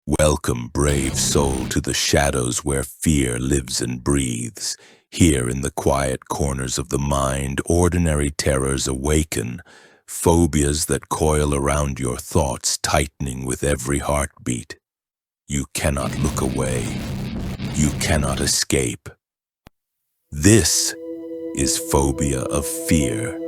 Welcome, brave soul, to the shadows where fear lives and breathes. Here in the quiet corners of the mind, ordinary terrors awaken, phobias that coil around your thoughts, tightening with every heartbeat. You cannot look away. You cannot escape. This is Phobia of Fear.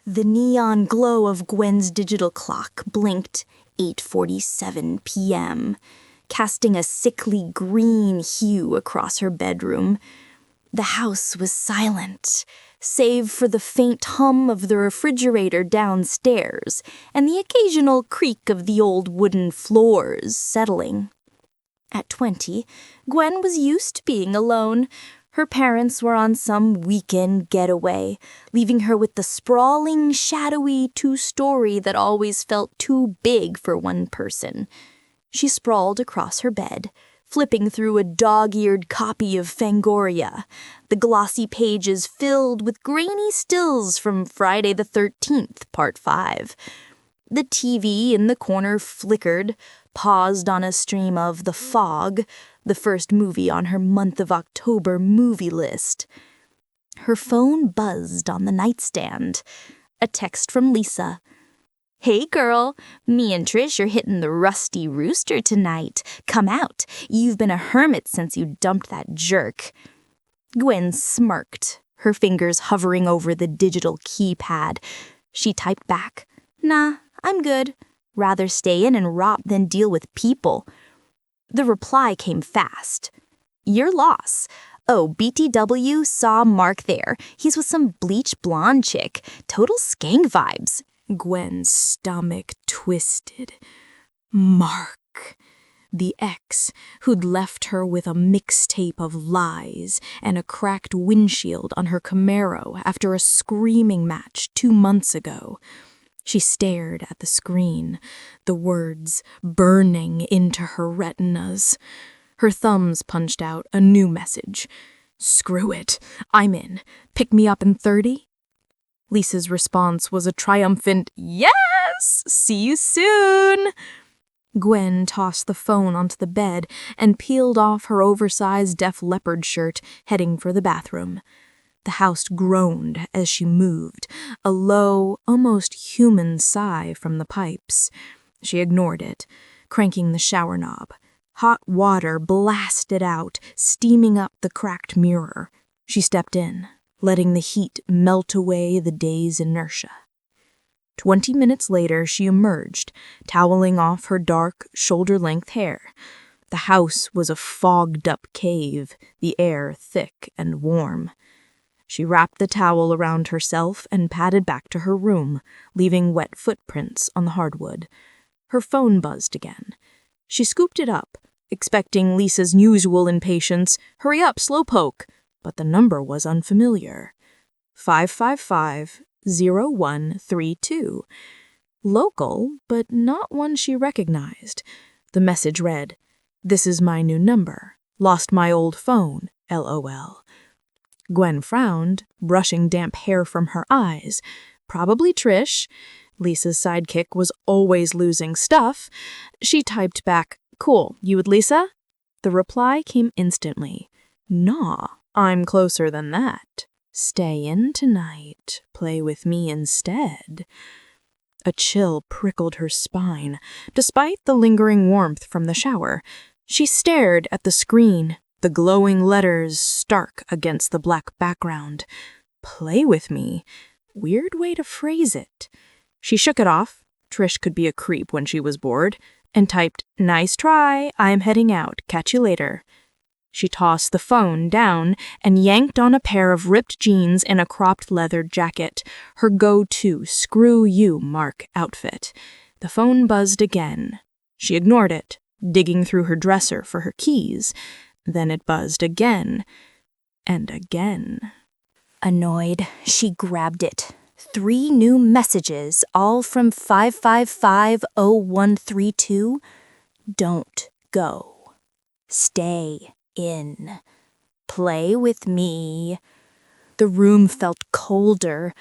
The neon glow of Gwen's digital clock blinked 8:47 p.m., casting a sickly green hue across her bedroom. The house was silent, save for the faint hum of the refrigerator downstairs and the occasional creak of the old wooden floors settling. At 20, Gwen was used to being alone. Her parents were on some weekend getaway, leaving her with the sprawling, shadowy two-story that always felt too big for one person. She sprawled across her bed, flipping through a dog-eared copy of Fangoria, the glossy pages filled with grainy stills from Friday the 13th, Part 5. The TV in the corner flickered, paused on a stream of The Fog, the first movie on her month of October movie list. Her phone buzzed on the nightstand. A text from Lisa. "Hey girl, me and Trish are hitting the Rusty Rooster tonight. Come out. You've been a hermit since you dumped that jerk." Gwen smirked, her fingers hovering over the digital keypad. She typed back, "Nah, I'm good. Rather stay in and rot than deal with people." The reply came fast. "Your loss. Oh, BTW, saw Mark there. He's with some bleach blonde chick. Total skank vibes." Gwen's stomach twisted. Mark. The ex who'd left her with a mixtape of lies and a cracked windshield on her Camaro after a screaming match 2 months ago. She stared at the screen, the words burning into her retinas. Her thumbs punched out a new message. "Screw it. I'm in. Pick me up in 30? Lisa's response was a triumphant, "Yes! See you soon!" Gwen tossed the phone onto the bed and peeled off her oversized Def Leppard shirt, heading for the bathroom. The house groaned as she moved, a low, almost human sigh from the pipes. She ignored it, cranking the shower knob. Hot water blasted out, steaming up the cracked mirror. She stepped in, letting the heat melt away the day's inertia. 20 minutes later, she emerged, toweling off her dark, shoulder-length hair. The house was a fogged-up cave, the air thick and warm. She wrapped the towel around herself and padded back to her room, leaving wet footprints on the hardwood. Her phone buzzed again. She scooped it up, expecting Lisa's usual impatience, "Hurry up, slowpoke," but the number was unfamiliar. 555-0132. Local, but not one she recognized. The message read, "This is my new number. Lost my old phone, LOL." Gwen frowned, brushing damp hair from her eyes. Probably Trish. Lisa's sidekick was always losing stuff. She typed back, "Cool, you with Lisa?" The reply came instantly. "Nah, I'm closer than that. Stay in tonight. Play with me instead." A chill prickled her spine, despite the lingering warmth from the shower. She stared at the screen, the glowing letters stark against the black background. Play with me. Weird way to phrase it. She shook it off. Trish could be a creep when she was bored, and typed, "Nice try. I'm heading out. Catch you later." She tossed the phone down and yanked on a pair of ripped jeans and a cropped leather jacket, her go-to screw you Mark outfit. The phone buzzed again. She ignored it, digging through her dresser for her keys. Then it buzzed again and again. Annoyed, she grabbed it. 3 new messages, all from 5550132. Don't go. Stay in. Play with me. The room felt colder.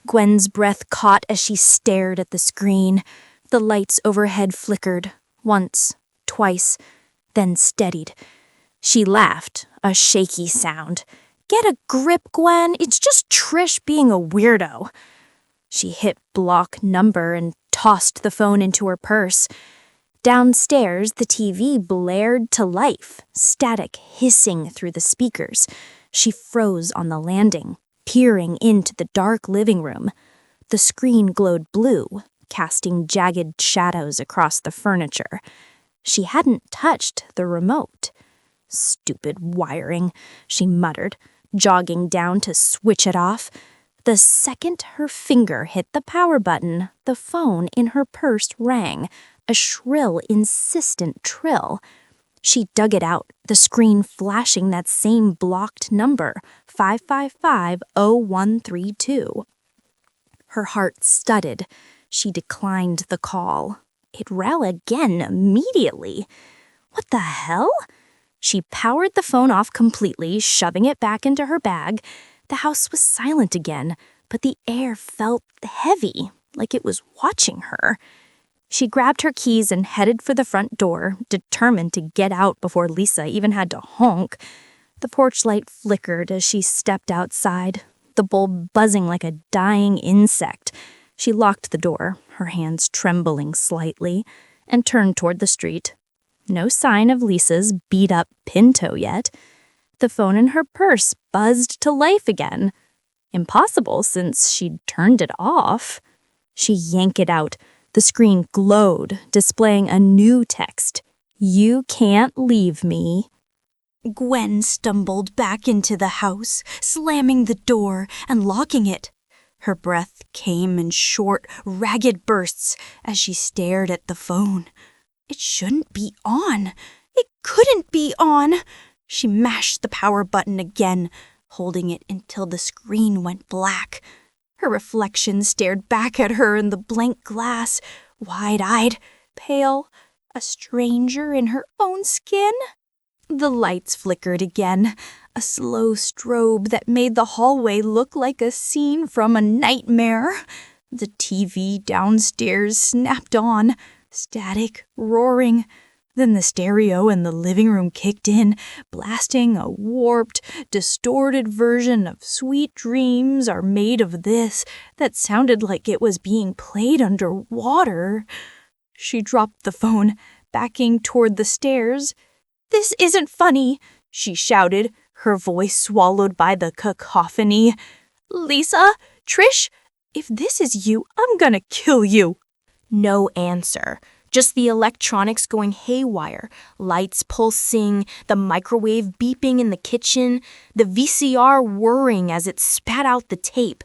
Gwen's breath caught as she stared at the screen. The lights overhead flickered, once, twice, then steadied. She laughed, a shaky sound. Get a grip, Gwen. It's just Trish being a weirdo. She hit block number and tossed the phone into her purse. Downstairs, the TV blared to life, static hissing through the speakers. She froze on the landing, peering into the dark living room. The screen glowed blue, casting jagged shadows across the furniture. She hadn't touched the remote. Stupid wiring, she muttered, jogging down to switch it off. The second her finger hit the power button, the phone in her purse rang, a shrill, insistent trill. She dug it out, the screen flashing that same blocked number, 5550132. Her heart studded. She declined the call. It rang again immediately. What the hell? She powered the phone off completely, shoving it back into her bag. The house was silent again, but the air felt heavy, like it was watching her. She grabbed her keys and headed for the front door, determined to get out before Lisa even had to honk. The porch light flickered as she stepped outside, the bulb buzzing like a dying insect. She locked the door, her hands trembling slightly, and turned toward the street. No sign of Lisa's beat-up Pinto yet. The phone in her purse buzzed to life again. Impossible, since she'd turned it off. She yanked it out. The screen glowed, displaying a new text. You can't leave me. Gwen stumbled back into the house, slamming the door and locking it. Her breath came in short, ragged bursts as she stared at the phone. It shouldn't be on. It couldn't be on. She mashed the power button again, holding it until the screen went black. Her reflection stared back at her in the blank glass, wide-eyed, pale, a stranger in her own skin. The lights flickered again, a slow strobe that made the hallway look like a scene from a nightmare. The TV downstairs snapped on, static, roaring. Then the stereo in the living room kicked in, blasting a warped, distorted version of Sweet Dreams Are Made of This that sounded like it was being played underwater. She dropped the phone, backing toward the stairs. This isn't funny, she shouted, her voice swallowed by the cacophony. Lisa? Trish? If this is you, I'm gonna kill you. No answer. Just the electronics going haywire, lights pulsing, the microwave beeping in the kitchen, the VCR whirring as it spat out the tape.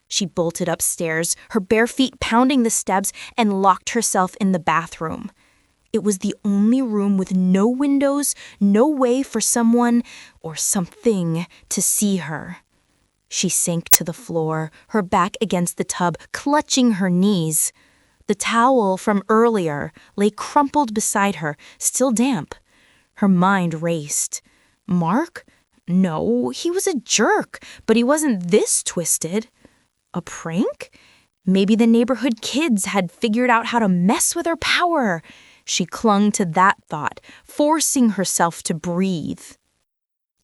She bolted upstairs, her bare feet pounding the steps, and locked herself in the bathroom. It was the only room with no windows, no way for someone or something to see her. She sank to the floor, her back against the tub, clutching her knees. The towel from earlier lay crumpled beside her, still damp. Her mind raced. Mark? No, he was a jerk, but he wasn't this twisted. A prank? Maybe the neighborhood kids had figured out how to mess with her power. She clung to that thought, forcing herself to breathe.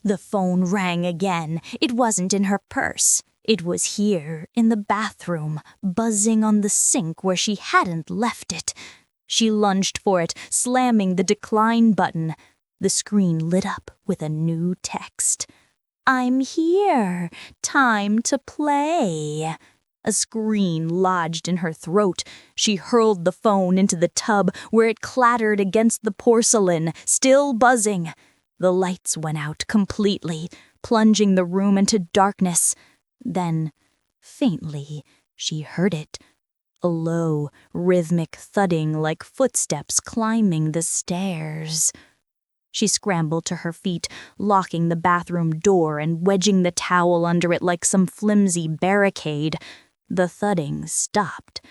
The phone rang again. It wasn't in her purse. It was here, in the bathroom, buzzing on the sink where she hadn't left it. She lunged for it, slamming the decline button. The screen lit up with a new text. I'm here. Time to play. A scream lodged in her throat. She hurled the phone into the tub where it clattered against the porcelain, still buzzing. The lights went out completely, plunging the room into darkness. Then, faintly, she heard it. A low, rhythmic thudding like footsteps climbing the stairs. She scrambled to her feet, locking the bathroom door and wedging the towel under it like some flimsy barricade. The thudding stopped.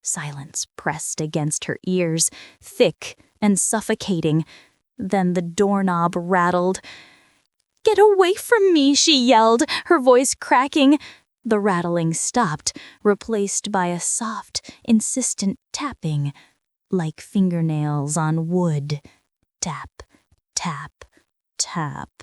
Silence pressed against her ears, thick and suffocating. Then the doorknob rattled. "Get away from me," she yelled, her voice cracking. The rattling stopped, replaced by a soft, insistent tapping, like fingernails on wood. Tap, tap, tap.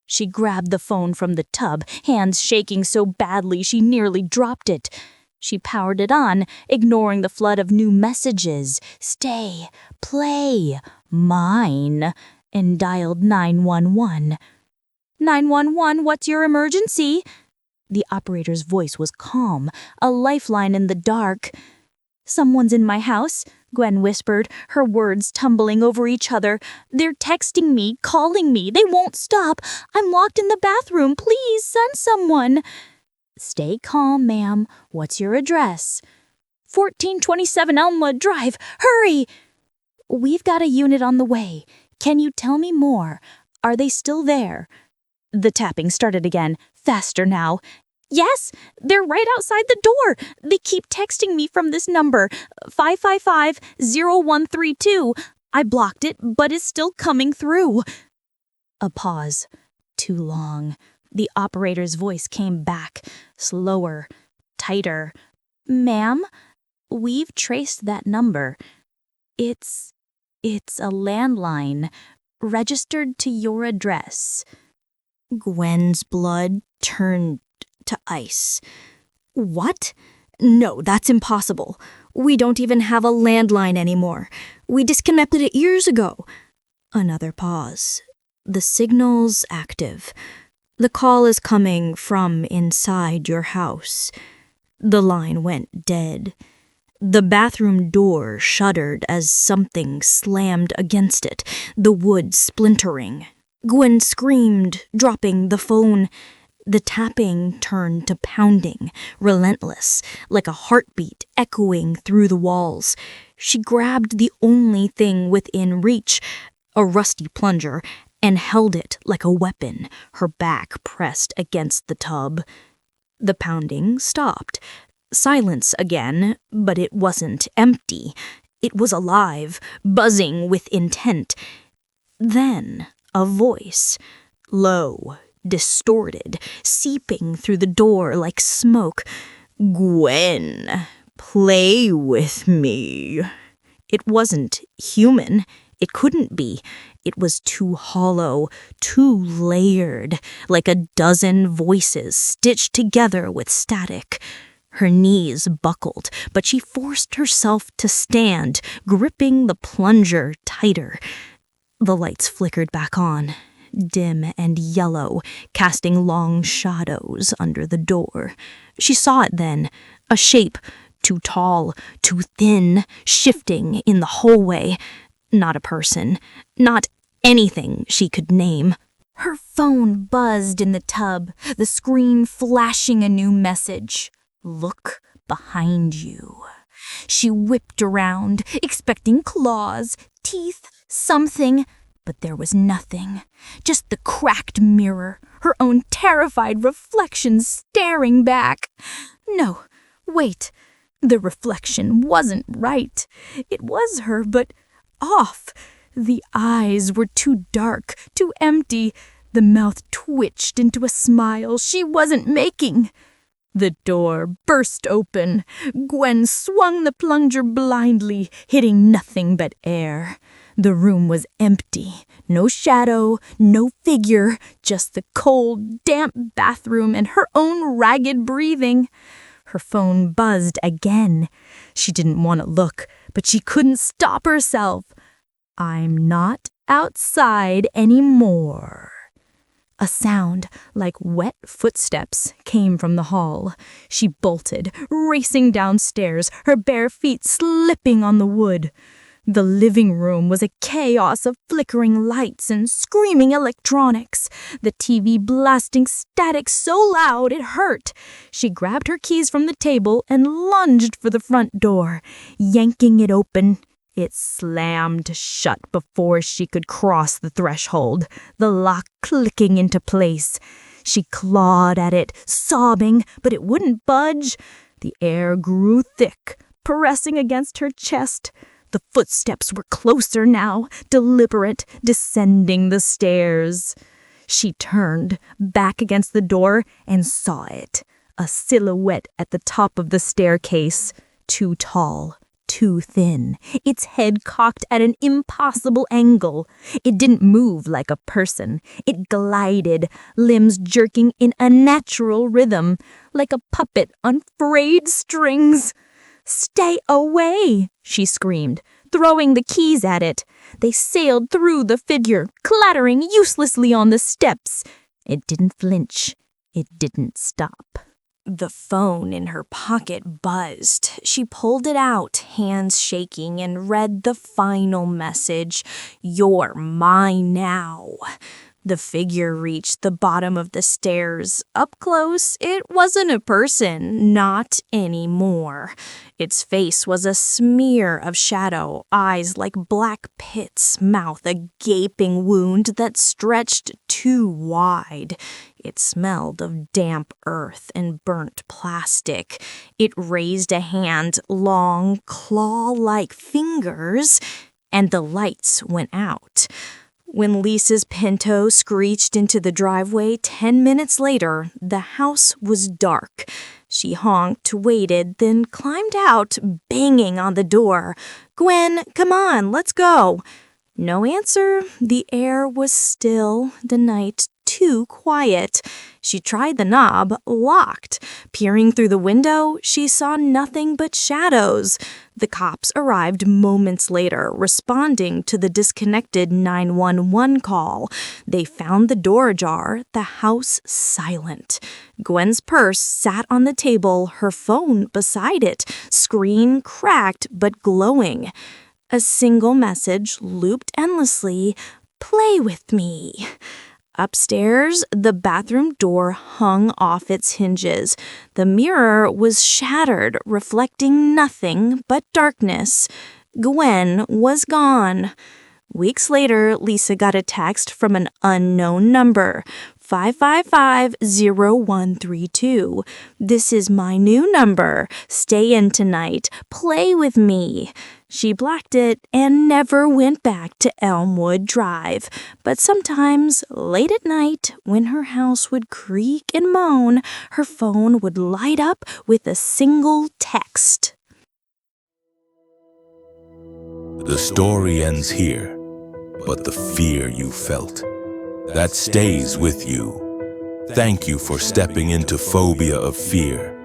She grabbed the phone from the tub, hands shaking so badly she nearly dropped it. She powered it on, ignoring the flood of new messages. Stay, play, mine, and dialed 911. 911, what's your emergency? The operator's voice was calm, a lifeline in the dark. Someone's in my house, Gwen whispered, her words tumbling over each other. They're texting me, calling me. They won't stop. I'm locked in the bathroom. Please send someone. Stay calm, ma'am. What's your address? 1427 Elmwood Drive. Hurry! We've got a unit on the way. Can you tell me more? Are they still there? The tapping started again, faster now. Yes, they're right outside the door. They keep texting me from this number, 555-0132. I blocked it, but it's still coming through. A pause. Too long. The operator's voice came back, slower, tighter. Ma'am, we've traced that number. It's a landline, registered to your address. Gwen's blood turned to ice. What? No, that's impossible. We don't even have a landline anymore. We disconnected it years ago. Another pause. The signal's active. The call is coming from inside your house. The line went dead. The bathroom door shuddered as something slammed against it, the wood splintering. Gwen screamed, dropping the phone. The tapping turned to pounding, relentless, like a heartbeat echoing through the walls. She grabbed the only thing within reach, a rusty plunger, and held it like a weapon, her back pressed against the tub. The pounding stopped. Silence again, but it wasn't empty. It was alive, buzzing with intent. Then a voice, low, distorted, seeping through the door like smoke. Gwen, play with me. It wasn't human. It couldn't be. It was too hollow, too layered, like a dozen voices stitched together with static. Her knees buckled, but she forced herself to stand, gripping the plunger tighter. The lights flickered back on, dim and yellow, casting long shadows under the door. She saw it then, a shape, too tall, too thin, shifting in the hallway. Not a person, not anything she could name. Her phone buzzed in the tub, the screen flashing a new message. Look behind you. She whipped around, expecting claws, teeth, something, but there was nothing. Just the cracked mirror, her own terrified reflection staring back. No, wait. The reflection wasn't right. It was her, but off. The eyes were too dark, too empty. The mouth twitched into a smile she wasn't making. The door burst open. Gwen swung the plunger blindly, hitting nothing but air. The room was empty. No shadow, no figure, just the cold, damp bathroom and her own ragged breathing. Her phone buzzed again. She didn't want to look, but she couldn't stop herself. I'm not outside anymore. A sound like wet footsteps came from the hall. She bolted, racing downstairs, her bare feet slipping on the wood. The living room was a chaos of flickering lights and screaming electronics, the TV blasting static so loud it hurt. She grabbed her keys from the table and lunged for the front door, yanking it open. It slammed shut before she could cross the threshold, the lock clicking into place. She clawed at it, sobbing, but it wouldn't budge. The air grew thick, pressing against her chest. The footsteps were closer now, deliberate, descending the stairs. She turned, back against the door, and saw it. A silhouette at the top of the staircase, too tall, too thin, its head cocked at an impossible angle. It didn't move like a person. It glided, limbs jerking in a natural rhythm, like a puppet on frayed strings. "Stay away!" she screamed, throwing the keys at it. They sailed through the figure, clattering uselessly on the steps. It didn't flinch. It didn't stop. The phone in her pocket buzzed. She pulled it out, hands shaking, and read the final message. "You're mine now." The figure reached the bottom of the stairs. Up close, it wasn't a person, not anymore. Its face was a smear of shadow, eyes like black pits, mouth a gaping wound that stretched too wide. It smelled of damp earth and burnt plastic. It raised a hand, long, claw-like fingers, and the lights went out. When Lisa's Pinto screeched into the driveway 10 minutes later, the house was dark. She honked, waited, then climbed out, banging on the door. "Gwen, come on, let's go." No answer. The air was still, the night too quiet. She tried the knob, locked. Peering through the window, she saw nothing but shadows. The cops arrived moments later, responding to the disconnected 911 call. They found the door ajar, the house silent. Gwen's purse sat on the table, her phone beside it, screen cracked but glowing. A single message looped endlessly, "Play with me." Upstairs, the bathroom door hung off its hinges. The mirror was shattered, reflecting nothing but darkness. Gwen was gone. Weeks later, Lisa got a text from an unknown number, 555-0132. "This is my new number. Stay in tonight. Play with me." She blocked it and never went back to Elmwood Drive. But sometimes, late at night, when her house would creak and moan, her phone would light up with a single text. The story ends here, but the fear you felt, that stays with you. Thank you for stepping into Phobia of Fear.